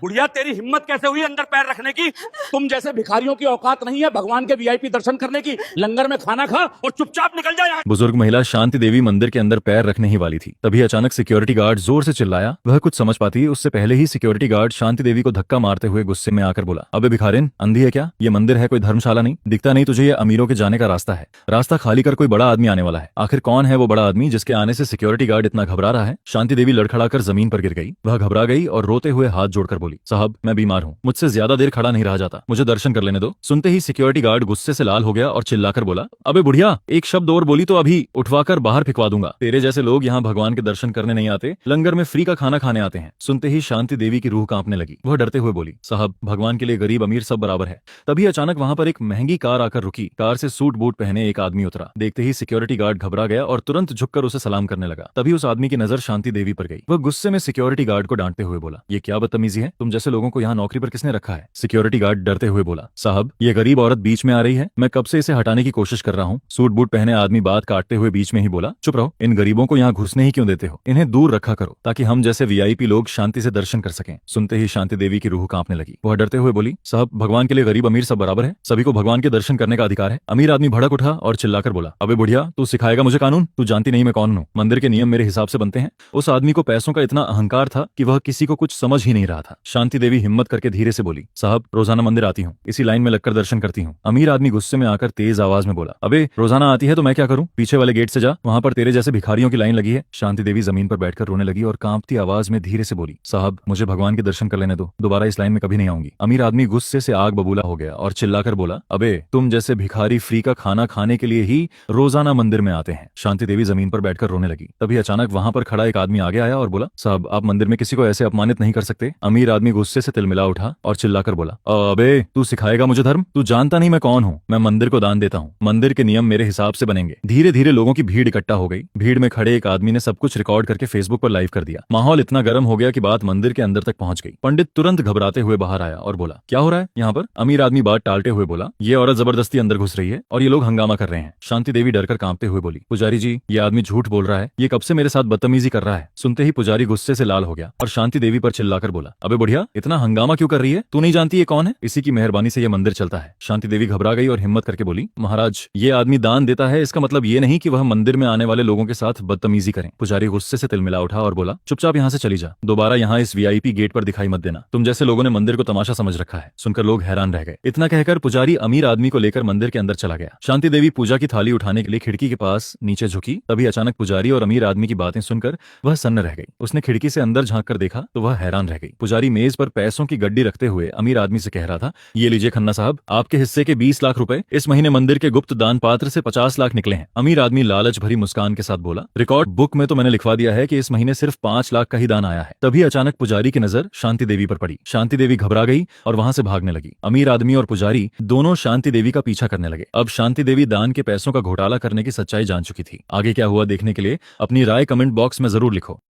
बुढ़िया तेरी हिम्मत कैसे हुई अंदर पैर रखने की? तुम जैसे भिखारियों की औकात नहीं है भगवान के वीआईपी दर्शन करने की। लंगर में खाना खा और चुपचाप निकल जा यहाँ। बुजुर्ग महिला शांति देवी मंदिर के अंदर पैर रखने ही वाली थी, तभी अचानक सिक्योरिटी गार्ड जोर से चिल्लाया। वह कुछ समझ पाती उससे पहले ही सिक्योरिटी गार्ड शांति देवी को धक्का मारते हुए गुस्से में आकर बोला, अबे भिखारिन, अंधी है क्या? ये मंदिर है, कोई धर्मशाला नहीं। दिखता नहीं तुझे ये अमीरों के जाने का रास्ता है? रास्ता खाली कर, कोई बड़ा आदमी आने वाला है। आखिर कौन है वो बड़ा आदमी जिसके आने से सिक्योरिटी गार्ड इतना घबरा रहा है? शांति देवी लड़खड़ाकर जमीन पर गिर गई। वह घबरा गई और रोते हुए हाथ जोड़कर बोली, साहब मैं बीमार हूँ, मुझसे ज्यादा देर खड़ा नहीं रहा जाता, मुझे दर्शन कर लेने दो। सुनते ही सिक्योरिटी गार्ड गुस्से से लाल हो गया और चिल्लाकर बोला, अबे बुढ़िया, एक शब्द और बोली तो अभी उठवाकर बाहर फिकवा दूंगा। तेरे जैसे लोग यहाँ भगवान के दर्शन करने नहीं आते, लंगर में फ्री का खाना खाने आते हैं। सुनते ही शांति देवी की रूह कांपने लगी। वह डरते हुए बोली, साहब भगवान के लिए गरीब अमीर सब बराबर है। तभी अचानक वहां पर एक महंगी कार आकर रुकी। कार से सूट बूट पहने एक आदमी उतरा। देखते ही सिक्योरिटी गार्ड घबरा गया और तुरंत झुककर उसे सलाम करने लगा। तभी उस आदमी की नजर शांति देवी पर गई। वह गुस्से में सिक्योरिटी गार्ड को डांटते हुए बोला, ये क्या बदतमीजी है? तुम जैसे लोगों को यहाँ नौकरी पर किसने रखा है? सिक्योरिटी गार्ड डरते हुए बोला, साहब ये गरीब औरत बीच में आ रही है, मैं कब से इसे हटाने की कोशिश कर रहा हूँ। सूट बूट पहने आदमी बात काटते हुए बीच में ही बोला, चुप रहो, इन गरीबों को यहाँ घुसने ही क्यों देते हो? इन्हें दूर रखा करो ताकि हम जैसे वीआईपी लोग शांति से दर्शन कर सकें। सुनते ही शांति देवी की रूह कांपने लगी। वह डरते हुए बोली, साहब भगवान के लिए गरीब अमीर सब बराबर है, सभी को भगवान के दर्शन करने का अधिकार है। अमीर आदमी भड़क उठा और चिल्लाकर बोला, अबे बुढ़िया, तू सिखाएगा मुझे कानून? तू जानती नहीं मैं कौन हूँ? मंदिर के नियम मेरे हिसाब से बनते हैं। उस आदमी को पैसों का इतना अहंकार था कि वह किसी को कुछ समझ ही नहीं रहा था। शांति देवी हिम्मत करके धीरे से बोली, साहब रोजाना मंदिर आती हूँ, इसी लाइन में लगकर दर्शन करती हूँ। अमीर आदमी गुस्से में आकर तेज आवाज में बोला, अबे रोजाना आती है तो मैं क्या करूँ? पीछे वाले गेट से जा, वहां पर तेरे जैसे भिखारियों की लाइन लगी है। शांति देवी जमीन पर बैठकर रोने लगी और कांपती आवाज में धीरे से बोली, साहब मुझे भगवान के दर्शन कर लेने दो, दोबारा इस लाइन में कभी नहीं आऊंगी। अमीर आदमी गुस्से से आग बबूला हो गया और चिल्लाकर बोला, अबे तुम जैसे भिखारी फ्री का खाना खाने के लिए ही रोजाना मंदिर में आते हैं। शांति देवी जमीन पर बैठकर रोने लगी। तभी अचानक वहां पर खड़ा एक आदमी आगे आया और बोला, साहब आप मंदिर में किसी को ऐसे अपमानित नहीं कर सकते। अमीर आदमी गुस्से से तिलमिला उठा और चिल्लाकर बोला, अबे तू सिखाएगा मुझे धर्म? तू जानता नहीं मैं कौन हूँ? मैं मंदिर को दान देता हूँ, मंदिर के नियम मेरे हिसाब से बनेंगे। धीरे धीरे लोगों की भीड़ इकट्ठा हो गई। भीड़ में खड़े एक आदमी ने सब कुछ रिकॉर्ड करके फेसबुक पर लाइव कर दिया। माहौल इतना गर्म हो गया कि बात मंदिर के अंदर तक पहुंच गई। पंडित तुरंत घबराते हुए बाहर आया और बोला, क्या हो रहा है यहाँ पर? अमीर आदमी बात टालते हुए बोला, ये औरत जबरदस्ती अंदर घुस रही है और ये लोग हंगामा कर रहे हैं। शांति देवी डरकर कांपते हुए बोली, पुजारी जी ये आदमी झूठ बोल रहा है, ये कब से मेरे साथ बदतमीजी कर रहा है। सुनते ही पुजारी गुस्से से लाल हो गया और शांति देवी पर चिल्लाकर बोला, अबे बुढ़िया, इतना हंगामा क्यों कर रही है? तू नहीं जानती ये कौन है? इसी की मेहरबानी से ये मंदिर चलता है। शांति देवी घबरा गई और हिम्मत करके बोली, महाराज ये आदमी दान देता है, इसका मतलब ये नहीं कि वह मंदिर में आने वाले लोगों के साथ बदतमीजी करें। पुजारी गुस्से से तिलमिला उठा और बोला, चुपचाप यहाँ से चली जा, दोबारा यहाँ इस वीआईपी गेट पर दिखाई मत देना। तुम जैसे लोगों ने मंदिर को तमाशा समझ रखा है। सुनकर लोग हैरान रह गए। इतना कहकर पुजारी अमीर आदमी को लेकर मंदिर के अंदर चला गया। शांति देवी पूजा की थाली उठाने के लिए खिड़की के पास नीचे झुकी। तभी अचानक पुजारी और अमीर आदमी की बातें सुनकर वह सन्न रह गई। उसने खिड़की से अंदर झांक कर देखा तो वह हैरान रह गई। पुजारी मेज पर पैसों की गड्डी रखते हुए अमीर आदमी से कह रहा था, ये लीजिए खन्ना साहब, आपके हिस्से के 20 लाख रुपए इस महीने मंदिर के गुप्त दान पात्र से 50 लाख निकले हैं। अमीर आदमी लालच भरी मुस्कान के साथ बोला, रिकॉर्ड बुक में तो मैंने लिखवा दिया है कि इस महीने सिर्फ 5 लाख का ही दान आया है। तभी अचानक पुजारी की नजर शांति देवी पर पड़ी। शांति देवी घबरा गई और वहां से भागने लगी। अमीर आदमी और पुजारी दोनों शांति देवी का पीछा करने लगे। अब शांति देवी दान के पैसों का घोटाला करने की सच्चाई जान चुकी थी। आगे क्या हुआ देखने के लिए अपनी राय कमेंट बॉक्स में जरूर लिखो।